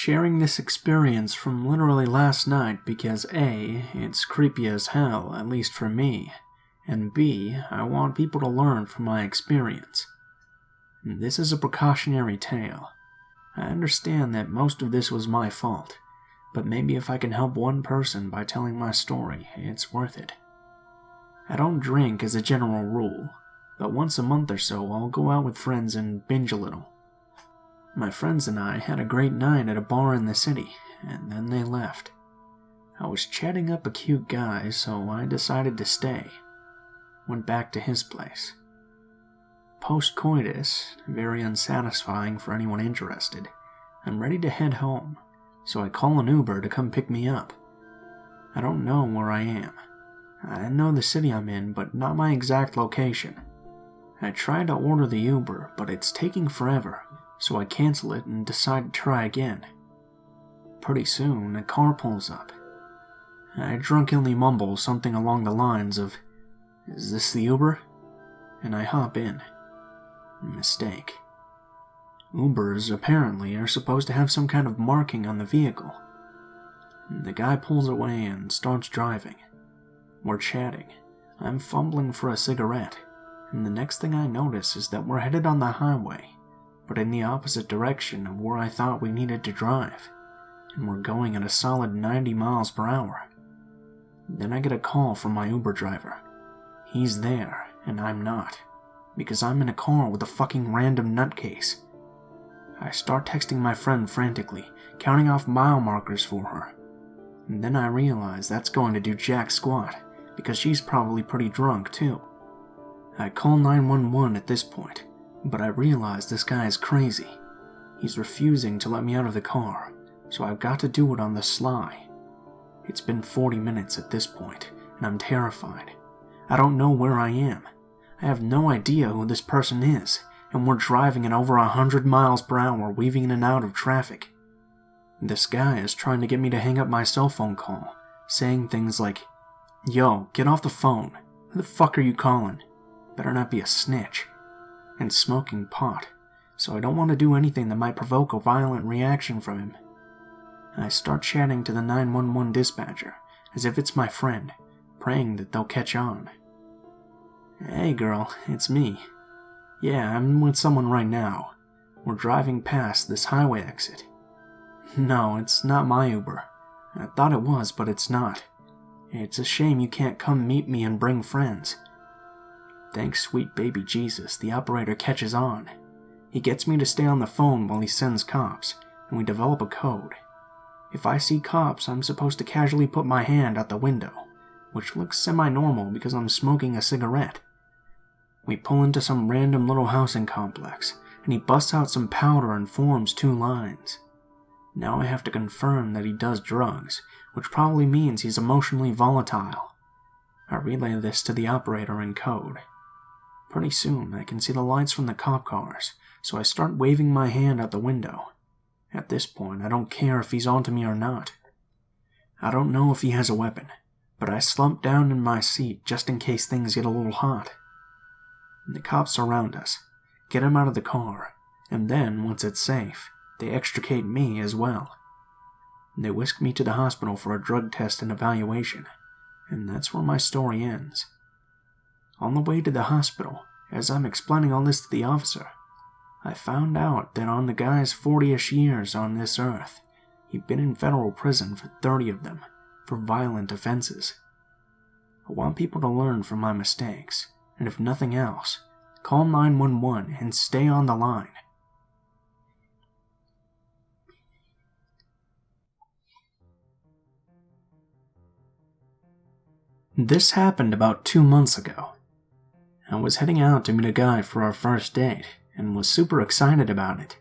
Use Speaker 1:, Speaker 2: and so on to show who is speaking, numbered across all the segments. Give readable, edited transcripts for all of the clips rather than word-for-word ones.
Speaker 1: sharing this experience from literally last night because A, it's creepy as hell, at least for me, and B, I want people to learn from my experience. This is a precautionary tale. I understand that most of this was my fault, but maybe if I can help one person by telling my story, it's worth it. I don't drink as a general rule, but once a month or so I'll go out with friends and binge a little. My friends and I had a great night at a bar in the city, and then they left. I was chatting up a cute guy, so I decided to stay. Went back to his place. Post-coitus, very unsatisfying for anyone interested, I'm ready to head home, so I call an Uber to come pick me up. I don't know where I am. I know the city I'm in, but not my exact location. I tried to order the Uber, but it's taking forever, so I cancel it and decide to try again. Pretty soon, a car pulls up. I drunkenly mumble something along the lines of, "Is this the Uber?" And I hop in. Mistake. Ubers, apparently, are supposed to have some kind of marking on the vehicle. The guy pulls away and starts driving. We're chatting. I'm fumbling for a cigarette, and the next thing I notice is that we're headed on the highway, but in the opposite direction of where I thought we needed to drive, and we're going at a solid 90 miles per hour. Then I get a call from my Uber driver. He's there, and I'm not, because I'm in a car with a fucking random nutcase. I start texting my friend frantically, counting off mile markers for her. And then I realize that's going to do jack squat, because she's probably pretty drunk too. I call 911 at this point, but I realize this guy is crazy. He's refusing to let me out of the car, so I've got to do it on the sly. It's been 40 minutes at this point, and I'm terrified. I don't know where I am. I have no idea who this person is, and we're driving at over 100 miles per hour, weaving in and out of traffic. This guy is trying to get me to hang up my cell phone call, saying things like, "Yo, get off the phone. Who the fuck are you calling? Better not be a snitch." And smoking pot, so I don't want to do anything that might provoke a violent reaction from him. I start chatting to the 911 dispatcher, as if it's my friend, praying that they'll catch on. "Hey girl, it's me. Yeah, I'm with someone right now. We're driving past this highway exit." "No, it's not my Uber. I thought it was, but it's not. It's a shame you can't come meet me and bring friends." Thanks sweet baby Jesus, the operator catches on. He gets me to stay on the phone while he sends cops, and we develop a code. If I see cops, I'm supposed to casually put my hand out the window, which looks semi-normal because I'm smoking a cigarette. We pull into some random little housing complex, and he busts out some powder and forms 2 lines. Now I have to confirm that he does drugs, which probably means he's emotionally volatile. I relay this to the operator in code. Pretty soon I can see the lights from the cop cars, so I start waving my hand out the window. At this point, I don't care if he's onto me or not. I don't know if he has a weapon, but I slump down in my seat just in case things get a little hot. The cops surround us, get him out of the car, and then, once it's safe, they extricate me as well. They whisk me to the hospital for a drug test and evaluation, and that's where my story ends. On the way to the hospital, as I'm explaining all this to the officer, I found out that on the guy's 40-ish years on this earth, he'd been in federal prison for 30 of them, for violent offenses. I want people to learn from my mistakes, and if nothing else, call 911 and stay on the line. This happened about 2 months ago. I was heading out to meet a guy for our first date, and was super excited about it.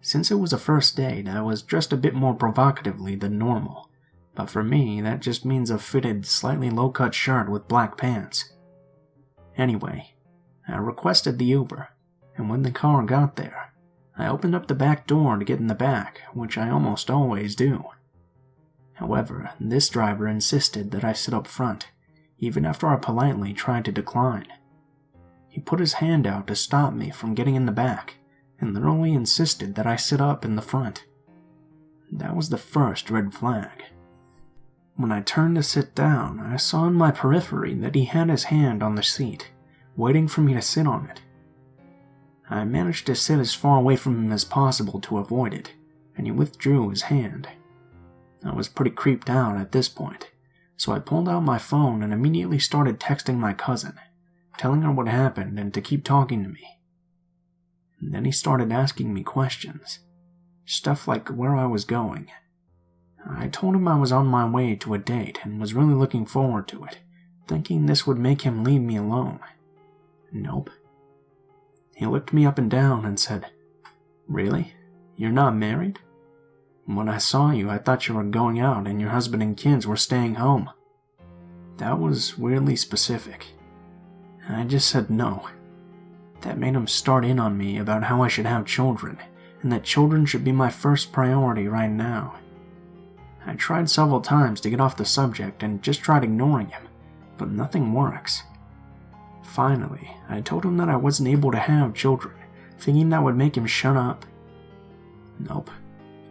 Speaker 1: Since it was a first date, I was dressed a bit more provocatively than normal, but for me, that just means a fitted, slightly low-cut shirt with black pants. Anyway, I requested the Uber, and when the car got there, I opened up the back door to get in the back, which I almost always do. However, this driver insisted that I sit up front, even after I politely tried to decline. He put his hand out to stop me from getting in the back, and literally insisted that I sit up in the front. That was the first red flag. When I turned to sit down, I saw in my periphery that he had his hand on the seat, waiting for me to sit on it. I managed to sit as far away from him as possible to avoid it, and he withdrew his hand. I was pretty creeped out at this point, so I pulled out my phone and immediately started texting my cousin, telling her what happened and to keep talking to me. And then he started asking me questions, stuff like where I was going. I told him I was on my way to a date and was really looking forward to it, thinking this would make him leave me alone. Nope. He looked me up and down and said, "Really? You're not married? When I saw you, I thought you were going out and your husband and kids were staying home." That was weirdly specific. I just said no. That made him start in on me about how I should have children, and that children should be my first priority right now. I tried several times to get off the subject and just tried ignoring him, but nothing works. Finally, I told him that I wasn't able to have children, thinking that would make him shut up. Nope.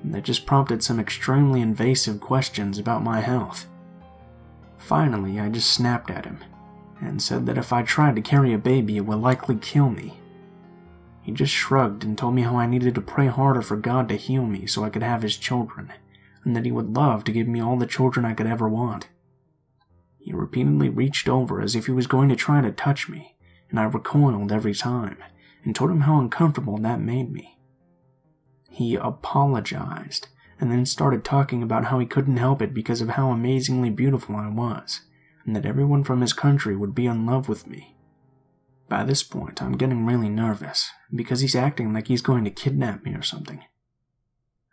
Speaker 1: That just prompted some extremely invasive questions about my health. Finally, I just snapped at him, and said that if I tried to carry a baby, it would likely kill me. He just shrugged and told me how I needed to pray harder for God to heal me so I could have his children, and that he would love to give me all the children I could ever want. He repeatedly reached over as if he was going to try to touch me, and I recoiled every time, and told him how uncomfortable that made me. He apologized, and then started talking about how he couldn't help it because of how amazingly beautiful I was, and that everyone from his country would be in love with me. By this point, I'm getting really nervous, because he's acting like he's going to kidnap me or something.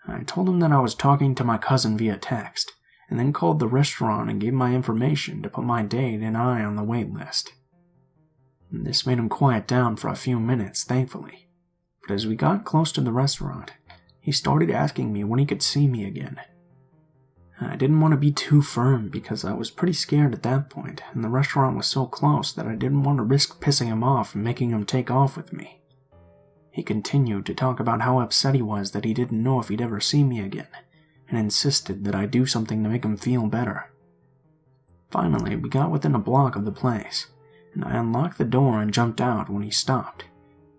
Speaker 1: I told him that I was talking to my cousin via text, and then called the restaurant and gave my information to put my date and I on the wait list. This made him quiet down for a few minutes, thankfully, but as we got close to the restaurant, he started asking me when he could see me again. I didn't want to be too firm because I was pretty scared at that point, and the restaurant was so close that I didn't want to risk pissing him off and making him take off with me. He continued to talk about how upset he was that he didn't know if he'd ever see me again, and insisted that I do something to make him feel better. Finally, we got within a block of the place, and I unlocked the door and jumped out when he stopped,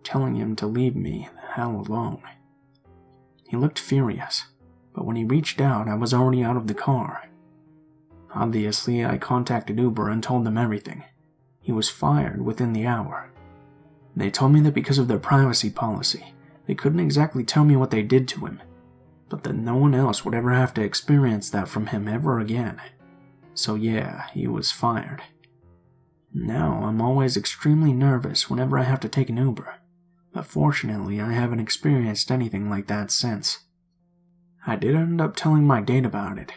Speaker 1: telling him to leave me the hell alone. He looked furious, but when he reached out, I was already out of the car. Obviously, I contacted Uber and told them everything. He was fired within the hour. They told me that because of their privacy policy, they couldn't exactly tell me what they did to him, but that no one else would ever have to experience that from him ever again. So yeah, he was fired. Now, I'm always extremely nervous whenever I have to take an Uber, but fortunately I haven't experienced anything like that since. I did end up telling my date about it,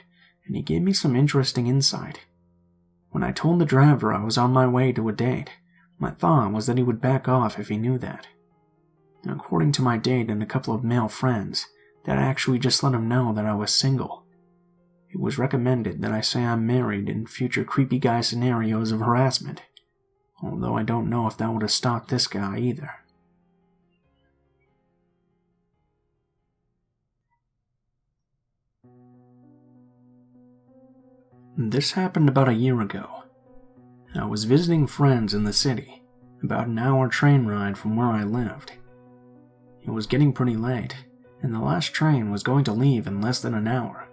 Speaker 1: and he gave me some interesting insight. When I told the driver I was on my way to a date, my thought was that he would back off if he knew that. According to my date and a couple of male friends, that actually just let him know that I was single. It was recommended that I say I'm married in future creepy guy scenarios of harassment, although I don't know if that would have stopped this guy either. This happened about a year ago. I was visiting friends in the city, about an hour train ride from where I lived. It was getting pretty late, and the last train was going to leave in less than an hour.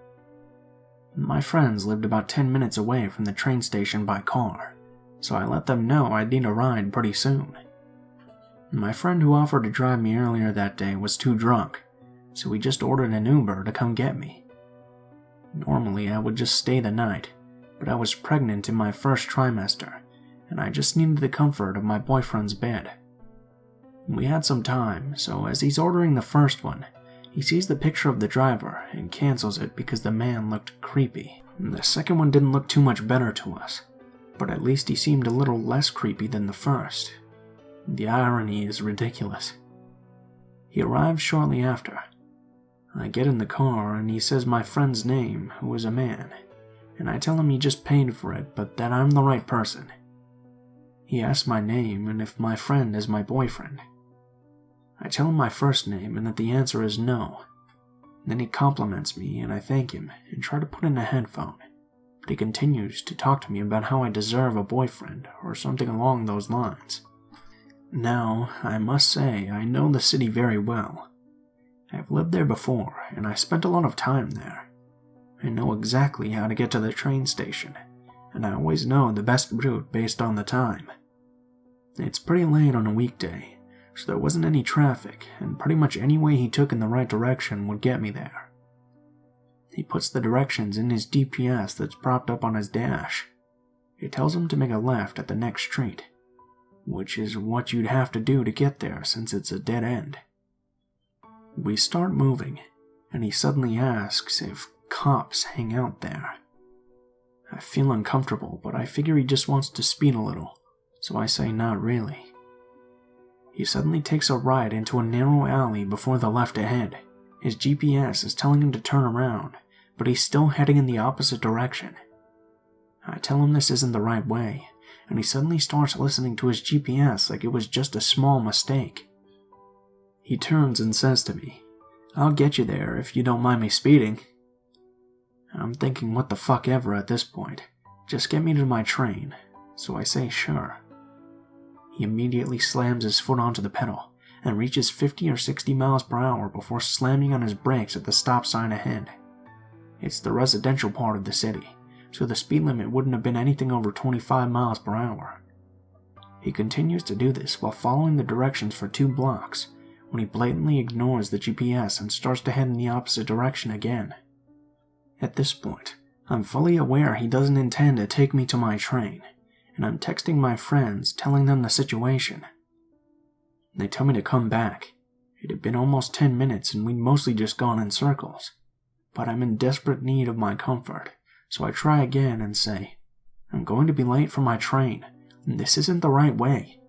Speaker 1: My friends lived about 10 minutes away from the train station by car, so I let them know I'd need a ride pretty soon. My friend who offered to drive me earlier that day was too drunk, so he just ordered an Uber to come get me. Normally, I would just stay the night, but I was pregnant in my first trimester, and I just needed the comfort of my boyfriend's bed. We had some time, so as he's ordering the first one, he sees the picture of the driver and cancels it because the man looked creepy. The second one didn't look too much better to us, but at least he seemed a little less creepy than the first. The irony is ridiculous. He arrives shortly after. I get in the car and he says my friend's name, who is a man, and I tell him he just paid for it, but that I'm the right person. He asks my name and if my friend is my boyfriend. I tell him my first name and that the answer is no. Then he compliments me and I thank him and try to put in a headphone, but he continues to talk to me about how I deserve a boyfriend or something along those lines. Now, I must say I know the city very well. I've lived there before and I spent a lot of time there. I know exactly how to get to the train station, and I always know the best route based on the time. It's pretty late on a weekday, so there wasn't any traffic, and pretty much any way he took in the right direction would get me there. He puts the directions in his GPS that's propped up on his dash. It tells him to make a left at the next street, which is what you'd have to do to get there since it's a dead end. We start moving, and he suddenly asks if cops hang out there. I feel uncomfortable, but I figure he just wants to speed a little, so I say not really. He suddenly takes a right into a narrow alley before the left ahead. His GPS is telling him to turn around, but he's still heading in the opposite direction. I tell him this isn't the right way, and he suddenly starts listening to his GPS like it was just a small mistake. He turns and says to me, "I'll get you there if you don't mind me speeding." I'm thinking what the fuck ever at this point. Just get me to my train, so I say sure. He immediately slams his foot onto the pedal and reaches 50 or 60 miles per hour before slamming on his brakes at the stop sign ahead. It's the residential part of the city, so the speed limit wouldn't have been anything over 25 miles per hour. He continues to do this while following the directions for 2 blocks, when he blatantly ignores the GPS and starts to head in the opposite direction again. At this point, I'm fully aware he doesn't intend to take me to my train, and I'm texting my friends telling them the situation. They tell me to come back. It had been almost 10 minutes and we'd mostly just gone in circles, but I'm in desperate need of my comfort, so I try again and say, "I'm going to be late for my train, and this isn't the right way."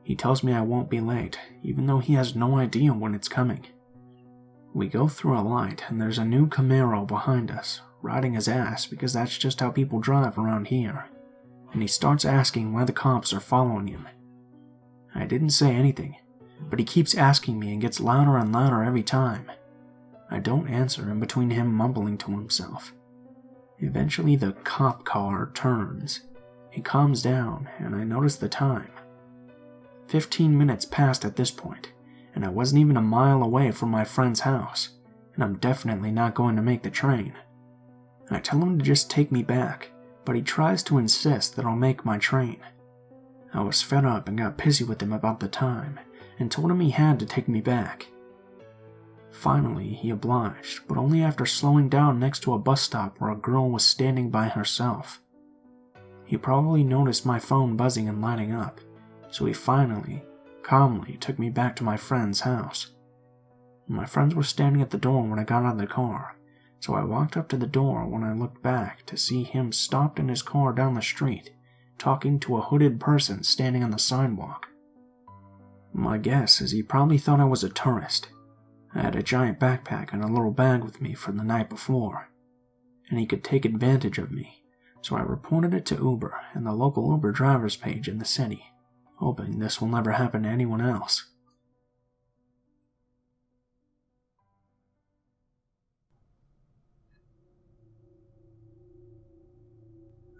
Speaker 1: He tells me I won't be late, even though he has no idea when it's coming. We go through a light and there's a new Camaro behind us, riding his ass because that's just how people drive around here, and he starts asking why the cops are following him. I didn't say anything, but he keeps asking me and gets louder and louder every time. I don't answer in between him mumbling to himself. Eventually the cop car turns. He calms down and I notice the time. 15 minutes passed at this point, and I wasn't even a mile away from my friend's house, and I'm definitely not going to make the train. I tell him to just take me back, but he tries to insist that I'll make my train. I was fed up and got pissy with him about the time, and told him he had to take me back. Finally, he obliged, but only after slowing down next to a bus stop where a girl was standing by herself. He probably noticed my phone buzzing and lighting up, so he finally, calmly took me back to my friend's house. My friends were standing at the door when I got out of the car, so I walked up to the door when I looked back to see him stopped in his car down the street, talking to a hooded person standing on the sidewalk. My guess is he probably thought I was a tourist. I had a giant backpack and a little bag with me from the night before, and he could take advantage of me, so I reported it to Uber and the local Uber drivers page in the city, hoping this will never happen to anyone else.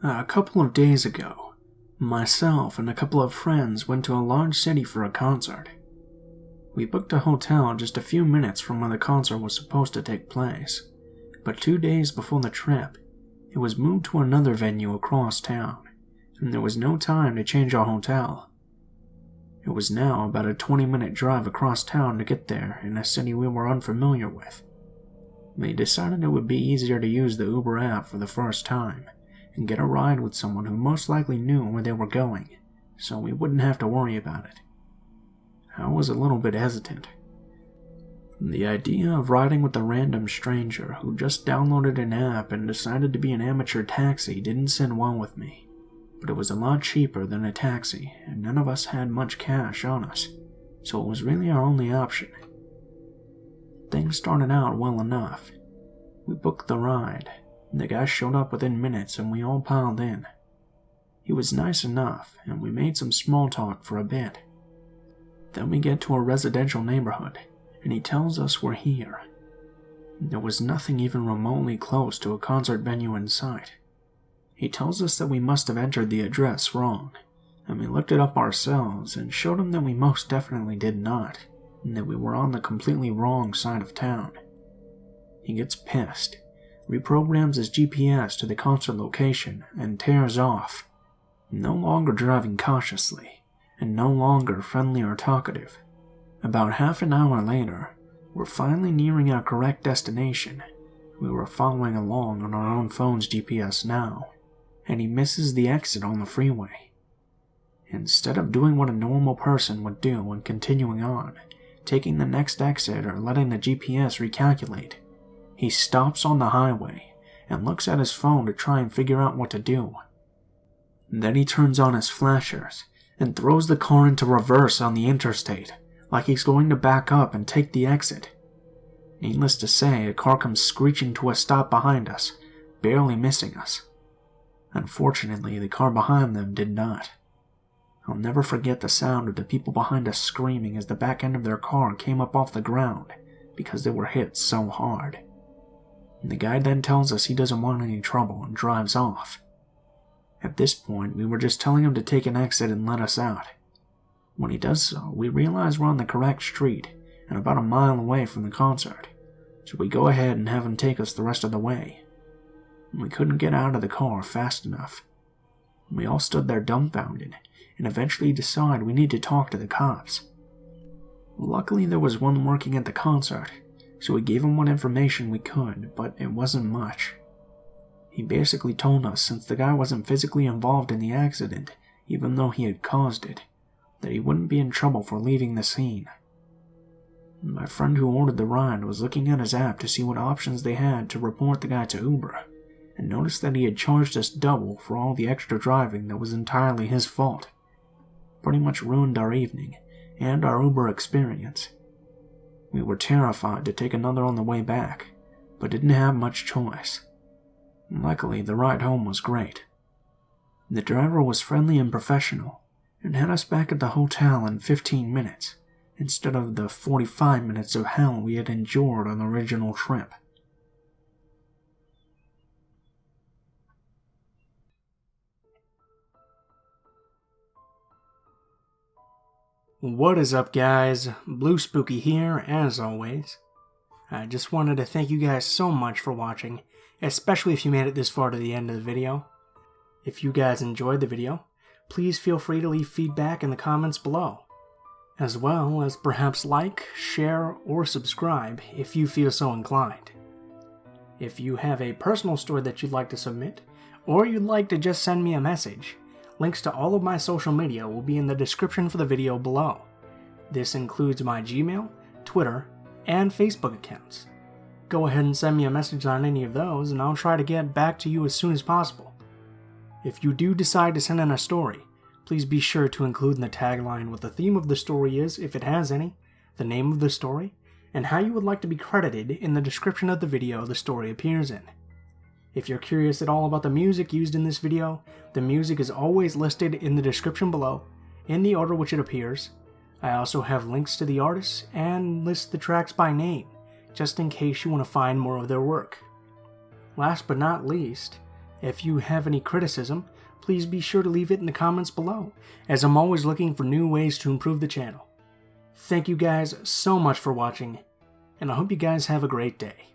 Speaker 1: A couple of days ago, myself and a couple of friends went to a large city for a concert. We booked a hotel just a few minutes from where the concert was supposed to take place, but 2 days before the trip, it was moved to another venue across town, and there was no time to change our hotel. It was now about a 20-minute drive across town to get there in a city we were unfamiliar with. We decided it would be easier to use the Uber app for the first time, and get a ride with someone who most likely knew where they were going, so we wouldn't have to worry about it. I was a little bit hesitant. The idea of riding with a random stranger who just downloaded an app and decided to be an amateur taxi didn't sit well with me, but it was a lot cheaper than a taxi and none of us had much cash on us, so it was really our only option. Things started out well enough. We booked the ride. The guy showed up within minutes and we all piled in. He was nice enough and we made some small talk for a bit. Then we get to a residential neighborhood and he tells us we're here. There was nothing even remotely close to a concert venue in sight. He tells us that we must have entered the address wrong, and we looked it up ourselves and showed him that we most definitely did not, and that we were on the completely wrong side of town. He gets pissed, reprograms his GPS to the concert location, and tears off, no longer driving cautiously, and no longer friendly or talkative. About half an hour later, we're finally nearing our correct destination. We were following along on our own phone's GPS now, and he misses the exit on the freeway. Instead of doing what a normal person would do and continuing on, taking the next exit or letting the GPS recalculate, he stops on the highway and looks at his phone to try and figure out what to do. Then he turns on his flashers and throws the car into reverse on the interstate, like he's going to back up and take the exit. Needless to say, a car comes screeching to a stop behind us, barely missing us. Unfortunately, the car behind them did not. I'll never forget the sound of the people behind us screaming as the back end of their car came up off the ground because they were hit so hard. And the guy then tells us he doesn't want any trouble and drives off. At this point, we were just telling him to take an exit and let us out. When he does so, we realize we're on the correct street and about a mile away from the concert, so we go ahead and have him take us the rest of the way. We couldn't get out of the car fast enough. We all stood there dumbfounded and eventually decide we need to talk to the cops. Luckily, there was one working at the concert, so we gave him what information we could, but it wasn't much. He basically told us since the guy wasn't physically involved in the accident, even though he had caused it, that he wouldn't be in trouble for leaving the scene. My friend who ordered the ride was looking at his app to see what options they had to report the guy to Uber, and noticed that he had charged us double for all the extra driving that was entirely his fault. Pretty much ruined our evening, and our Uber experience. We were terrified to take another on the way back, but didn't have much choice. Luckily, the ride home was great. The driver was friendly and professional, and had us back at the hotel in 15 minutes, instead of the 45 minutes of hell we had endured on the original trip.
Speaker 2: What is up, guys? Blue Spooky here, as always. I just wanted to thank you guys so much for watching, especially if you made it this far to the end of the video. If you guys enjoyed the video, please feel free to leave feedback in the comments below, as well as perhaps like, share, or subscribe if you feel so inclined. If you have a personal story that you'd like to submit, or you'd like to just send me a message, links to all of my social media will be in the description for the video below. This includes my Gmail, Twitter, and Facebook accounts. Go ahead and send me a message on any of those and I'll try to get back to you as soon as possible. If you do decide to send in a story, please be sure to include in the tagline what the theme of the story is, if it has any, the name of the story, and how you would like to be credited in the description of the video the story appears in. If you're curious at all about the music used in this video, the music is always listed in the description below, in the order which it appears. I also have links to the artists and list the tracks by name, just in case you want to find more of their work. Last but not least, if you have any criticism, please be sure to leave it in the comments below, as I'm always looking for new ways to improve the channel. Thank you guys so much for watching, and I hope you guys have a great day.